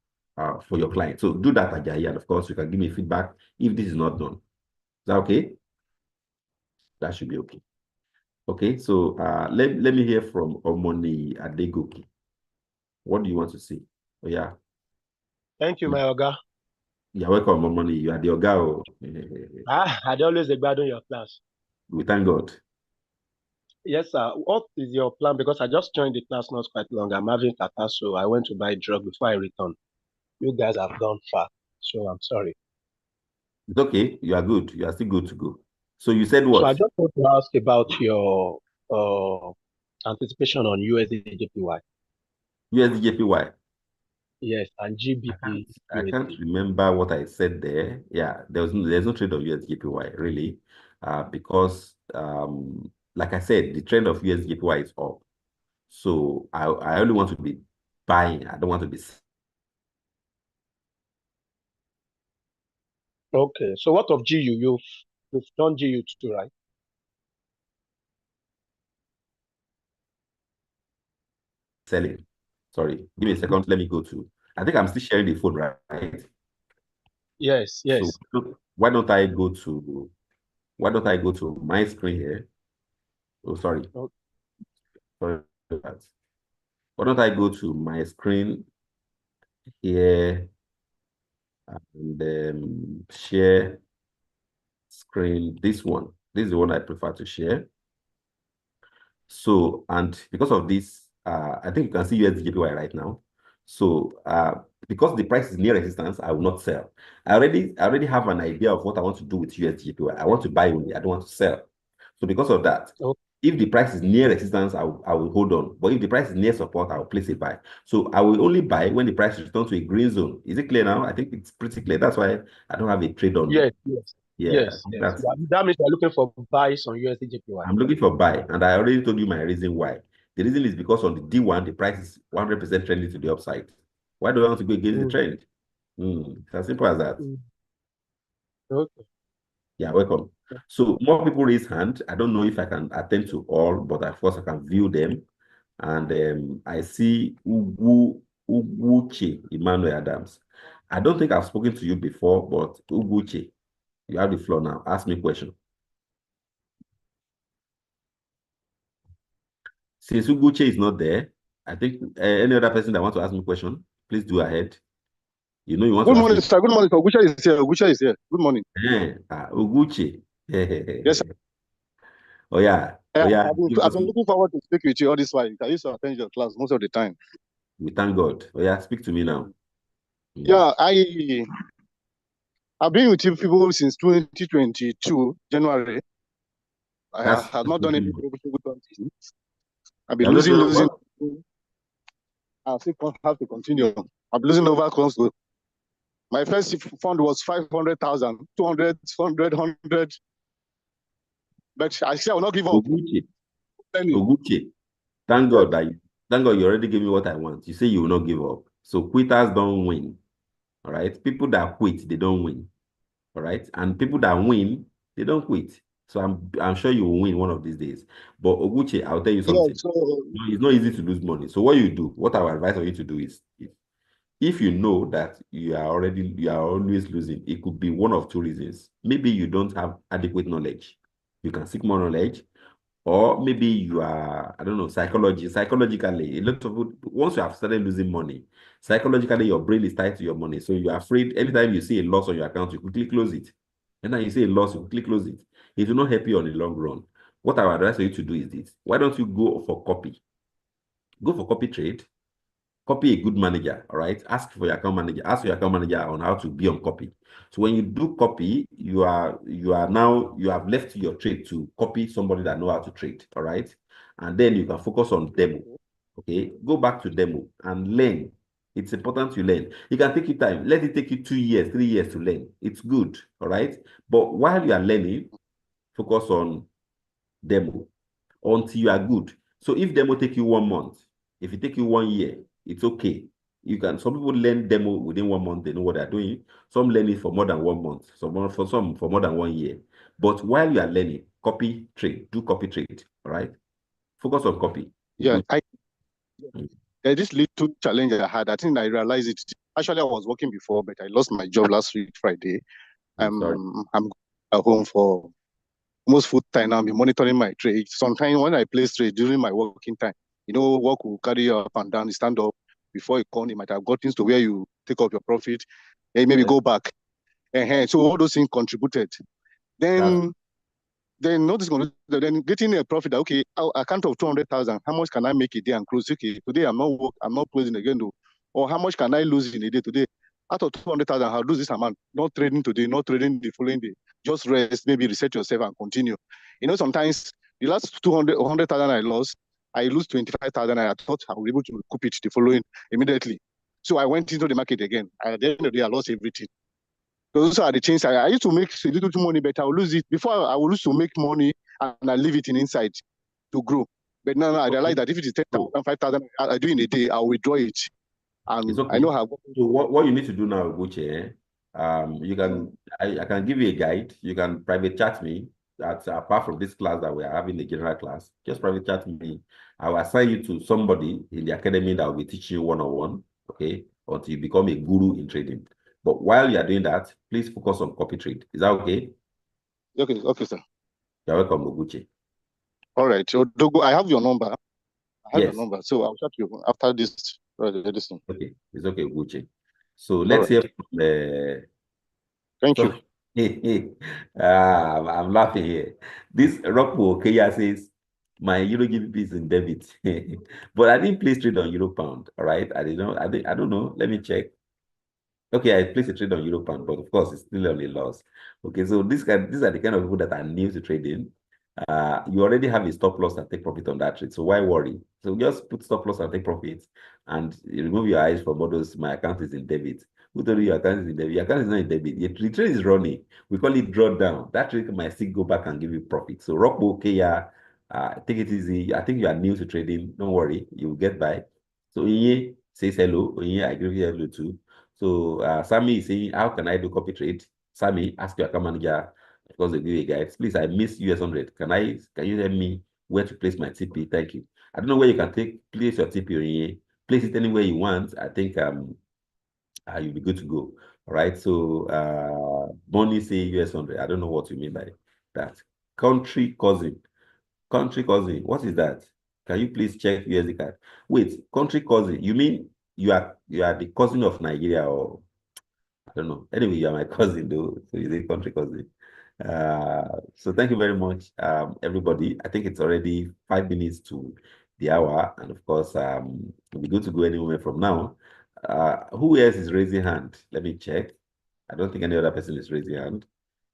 for your client. So do that, Ajayi, and of course, you can give me feedback if this is not done. Is that okay? That should be okay. Okay, so let me hear from Omoni Adegoke. What do you want to say? Oh, yeah. Thank you, my Oga. You're welcome, Omoni. You are the Oga. I always abandon your class. We thank God. Yes, sir. What is your plan? Because I just joined the class not quite long. I'm having kata, so I went to buy drug before I return. You guys have gone far, so I'm sorry. It's okay. You are good. You are still good to go. So you said what? So I just want to ask about your anticipation on USDJPY. USDJPY. Yes, and GBP. I can't remember what I said there. Yeah, there's no trade of USDJPY really, because like I said, the trend of USDJPY is up. So I only want to be buying. I don't want to be. Okay, so what of GU? You've done GU too, right? Selling. Sorry, give me a second. Let me go to. I think I'm still sharing the phone, right? Yes, yes. So why don't I go to my screen here? Oh, sorry. Okay. Sorry for that. Why don't I go to my screen here and then share screen? This one. This is the one I prefer to share. So, and because of this, I think you can see USDJPY right now. So because the price is near resistance, I will not sell. I already have an idea of what I want to do with USDJPY. I want to buy only. I don't want to sell. So because of that, if the price is near resistance, I will hold on. But if the price is near support, I will place a buy. So I will only buy when the price returns to a green zone. Is it clear now? I think it's pretty clear. That's why I don't have a trade on. Yes. Yeah, Yes. That means you're looking for buys on USDJPY. I'm looking for buy, and I already told you my reason why. The reason is because on the D1, the price is 100% trending to the upside. Why do I want to go against the trend? It's as simple as that. Okay. Yeah, welcome. So more people raise hand. I don't know if I can attend to all, but of course I can view them. And I see Uguche Emmanuel Adams. I don't think I've spoken to you before, but Uguche, you have the floor now. Ask me a question. Since Uguche is not there, I think any other person that wants to ask me a question, please do ahead. You know you want Good to morning, ask sir. Good morning. Uguche is here. Uguche is here. Good morning. Uguche. Yes, sir. Oh yeah. I've been looking forward to speak with you all this while. I used to attend your class most of the time. We thank God. Oh yeah, speak to me now. Yeah, I've been with you people since 2022, January. I have not done any good thing. I've been losing. I still have to continue. I'm losing over close to. My first fund was 500,000, 200, 100. But I say I will not give up. Oguchi. Thank God you already gave me what I want. You say you will not give up. So quitters don't win. All right. People that quit, they don't win. All right. And people that win, they don't quit. So I'm sure you will win one of these days. But Oguchi, I'll tell you something. Yeah, so, it's not easy to lose money. So what you do, what I would advise you to do is, if you know that you are always losing, it could be one of two reasons. Maybe you don't have adequate knowledge. You can seek more knowledge, or maybe you are, I don't know, psychologically, a lot of once you have started losing money, psychologically your brain is tied to your money. So you're afraid anytime you see a loss on your account, you quickly close it. And then you see a loss, you quickly close it. It will not help you on the long run. What I would advise you to do is this. Why don't you go for copy? Go for copy trade. Copy a good manager, all right? Ask for your account manager. Ask your account manager on how to be on copy. So when you do copy, you have left your trade to copy somebody that know how to trade, all right? And then you can focus on demo, okay? Go back to demo and learn. It's important to learn. You can take your time. Let it take you 2 years, 3 years to learn. It's good, all right? But while you are learning, focus on demo until you are good. So if demo take you 1 month, if it take you 1 year, it's okay. Some people learn demo within 1 month, they know what they're doing. Some learn it for more than 1 month, for more than 1 year. But while you are learning, copy trade, do copy trade, all right? Focus on copy. Yeah, there's this little challenge I had. I think I realized it. Actually, I was working before, but I lost my job last week, Friday. I'm at home for almost full time now. I'm monitoring my trade. Sometimes when I place trade during my working time, work will carry you up and down, you stand up. Before you come, you might have gotten to where you take up your profit, and maybe go back. So all those things contributed. Then notice, then getting a profit. Okay, account of 200,000. How much can I make a day and close? Okay, today I'm not closing again though. Or how much can I lose in a day today? Out of 200,000, I'll lose this amount. Not trading today, not trading the following day. Just rest, maybe reset yourself and continue. Sometimes the last 100,000 I lost, I lose 25,000. I thought I would be able to recoup it the following immediately. So I went into the market again. At the end of the day, I lost everything. Those are the changes. I used to make a little too money, but I will lose it. Before I will lose to make money and I leave it inside to grow. But now I realize that if it is 10,000, 5,000 I do in a day, I'll withdraw it. And okay. I know how. So what you need to do now, Gucci, you can I can give you a guide. You can private chat me. That's apart from this class that we are having, the general class. Just private chat me. I will assign you to somebody in the academy that will be teaching you one-on-one, okay, until you become a guru in trading. But while you are doing that, please focus on copy trade. Is that okay? Okay, sir. You're welcome, Oguchi. All right. So Dogo, I have your number. I have Yes. your number. So I'll chat you after this. Okay, it's okay, Oguchi. So let's hear from Thank you. I'm laughing here. This Rocco Okeya says, My Euro GBP is in debit, but I didn't place trade on Euro Pound. All right, I didn't know. I don't know. Let me check. Okay, I placed a trade on Euro Pound, but of course it's still only loss. Okay, so these are the kind of people that are new to trading. You already have a stop loss and take profit on that trade, so why worry? So just put stop loss and take profit, and you remove your eyes from all those. My account is in debit. Who told you your account is in debit? Your account is not in debit. The trade is running. We call it drawdown. That trade might still go back and give you profit. So Rockbo, Kea, take it easy. I think you are new to trading. Don't worry, you will get by. So Inye says hello. Inye, I give you hello too. So Sammy is saying, how can I do copy trade? Sammy, ask your account manager because they give you guys. Please, I miss US 100. Can you tell me where to place my TP? Thank you. I don't know where you can place your TP on here. Place it anywhere you want. I think you'll be good to go. All right. So Bonnie say US 100. I don't know what you mean by that. Country cousin. Country cousin. What is that? Can you please check USD card? Wait, country cousin. You mean you are the cousin of Nigeria, or I don't know. Anyway, you are my cousin though, so you're a country cousin. So thank you very much, everybody. I think it's already 5 minutes to the hour, and of course, it'll be good to go anywhere from now. Who else is raising hand? Let me check. I don't think any other person is raising hand.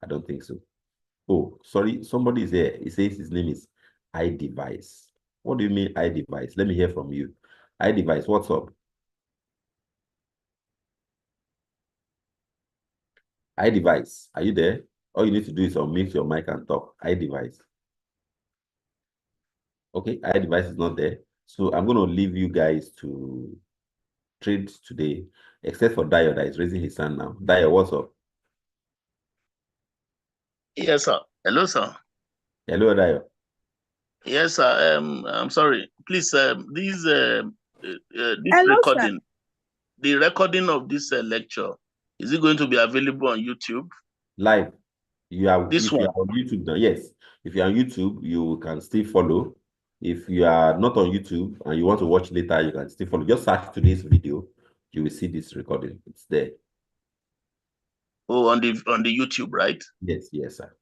I don't think so. Oh, sorry, somebody is here. He says his name is iDevice. What do you mean iDevice? Let me hear from you. iDevice, what's up? iDevice, are you there? All you need to do is unmute your mic and talk. iDevice. Okay, iDevice is not there. So I'm going to leave you guys to trade today, except for Dio that is raising his hand now. Dio, what's up? Yes, sir. Hello, sir. Hello, Dio. Yes, sir. I'm sorry. Please, this Hello, recording, sir. the recording of this lecture, is it going to be available on YouTube? Live. You are This one. You are on YouTube now. Yes. If you're on YouTube, you can still follow. If you are not on YouTube and you want to watch later, you can still follow. Just search today's video. You will see this recording. It's there. Oh, on the YouTube, right? Yes, yes, sir.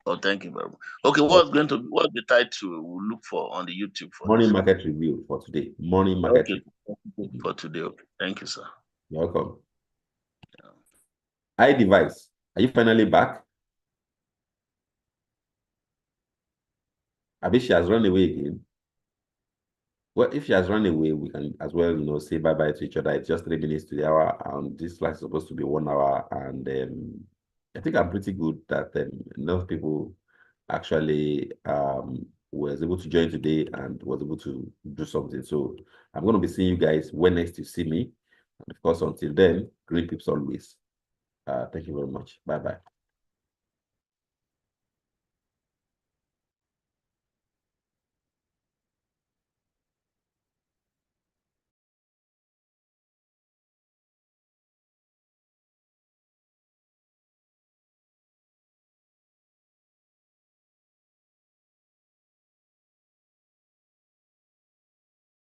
Oh, thank you very much. Okay, what's the title we'll look for on the YouTube for Morning this? market review for today. Morning market review. For today. Okay. Thank you, sir. You're welcome. iDevice, are you finally back? I bet she has run away again. Well, if she has run away, we can as well, say bye-bye to each other. It's just 3 minutes to the hour, and this class is supposed to be 1 hour. And I think I'm pretty good that enough people actually was able to join today and was able to do something. So I'm going to be seeing you guys when next you see me. And of course, until then, green pips always. Thank you very much. Bye-bye.